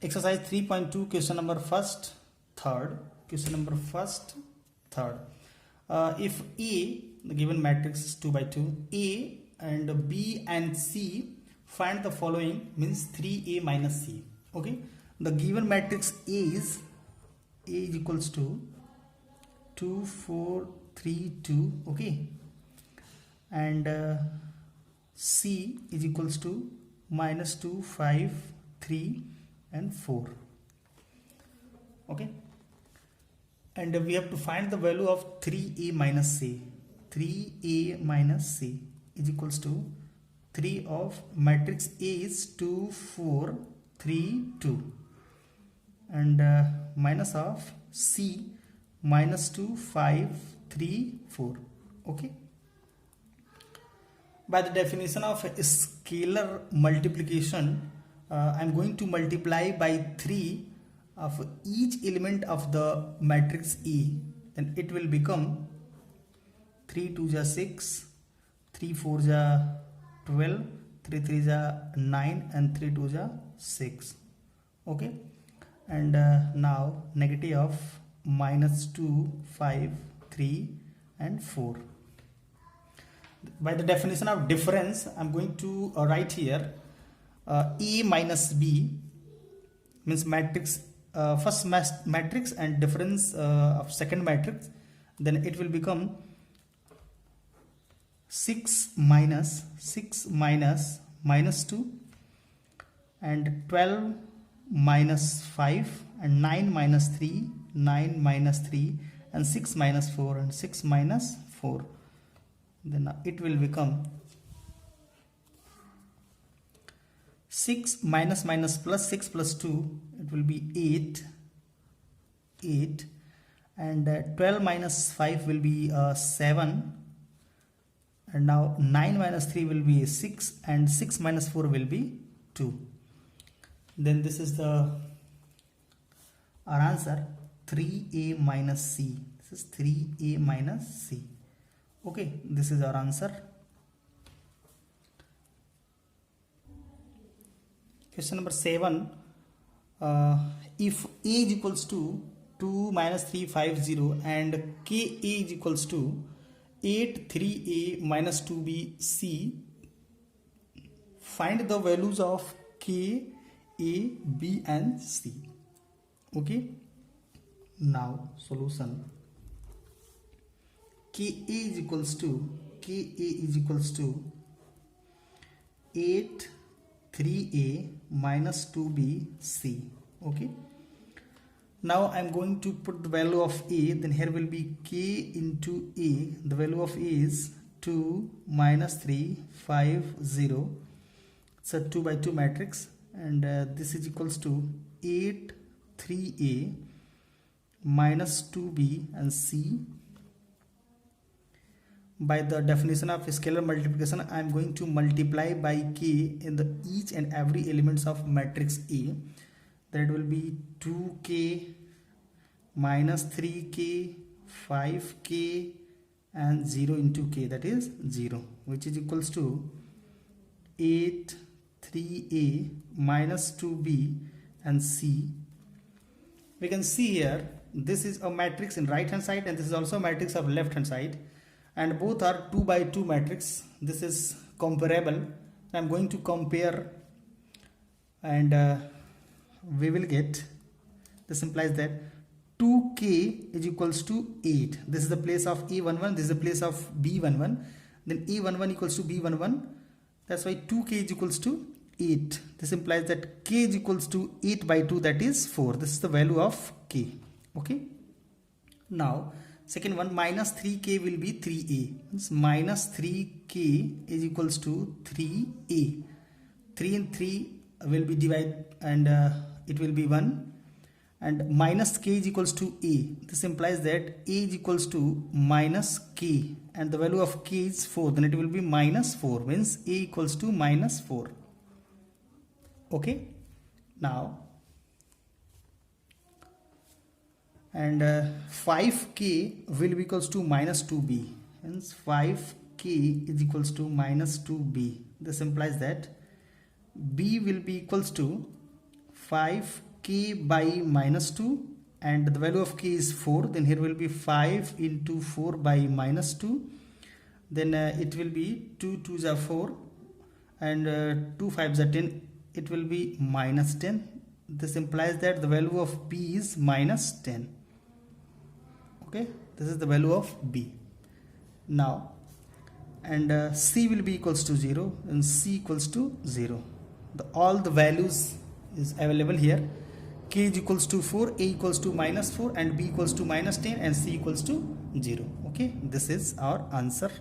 Exercise 3.2, question number first, third. Question number first, third. If A, the given matrix is 2 by 2, A and B and C, find the following, means 3A minus C. Okay. The given matrix is A is equals to 2, 4, 3, 2. Okay. And C is equals to minus 2, 5, 3 and 4. Okay. And we have to find the value of 3A minus C. 3A minus C is equals to 3 of matrix A is 2, 4, 3, 2. And minus of C minus 2, 5, 3, 4. Okay. By the definition of scalar multiplication, I am going to multiply by 3 of each element of the matrix E. Then it will become 3 2 is 6, 3 4 is 12, 3 3 is 9 and 3 2 is 6. Okay. And now negative of minus 2, 5, 3 and 4. By the definition of difference, I am going to write here A minus B means matrix, first matrix and difference of second matrix. Then it will become 6 minus minus 2 and 12 minus 5 and 9 minus 3, 9 minus 3 and 6 minus 4 and 6 minus 4. Then it will become 6 minus minus plus 6 plus 2, it will be 8 and 12 minus 5 will be 7, and now 9 minus 3 will be 6 and 6 minus 4 will be 2. Then this is our answer, 3A minus C. This is 3A minus C. Okay, this is our answer. Question number 7. If A is equals to 2 minus 3 5 0 and Ka is equals to 8 3A minus 2B C, find the values of K, A, B and C. Okay. Now solution. Ka is equals to 8 3A minus 2B C. Okay. Now I am going to put the value of A. Then here will be K into A. The value of A is 2 minus 3 5 0. It's a 2 by 2 matrix, and this is equals to 8 3A minus 2B and C. By the definition of scalar multiplication, I am going to multiply by K in the each and every elements of matrix A. That will be 2K minus 3K, 5K and 0 into K, that is 0, which is equals to 8 3A minus 2B and C. We can see here this is a matrix in right hand side and this is also a matrix of left hand side, and both are 2 by 2 matrix. This is comparable. I am going to compare, and we will get, this implies that 2K is equals to 8. This is the place of A11, this is the place of B11. Then A11 equals to B11. That's why 2K is equals to 8. This implies that K is equals to 8 by 2, that is 4. This is the value of K. Okay. Now second one, minus 3K will be 3A. Means minus 3K is equals to 3A. 3 and 3 will be divided, and it will be 1. And minus K is equals to A. This implies that A is equals to minus K, and the value of K is 4. Then it will be minus 4. Means A equals to minus 4. Okay. Now, and 5K will be equals to minus 2B. Hence 5K is equals to minus 2B. This implies that B will be equals to 5 k by minus 2 and the value of k is 4, then here will be 5 into 4 by minus 2, then it will be 2 2s are 4 and 2 5s are 10, it will be minus 10. This implies that the value of b is minus 10. Okay, this is the value of b. Now and c will be equals to 0 and c equals to 0. All the values is available here. K is equals to 4, a equals to minus 4 and b equals to minus 10 and c equals to 0. Okay, this is our answer.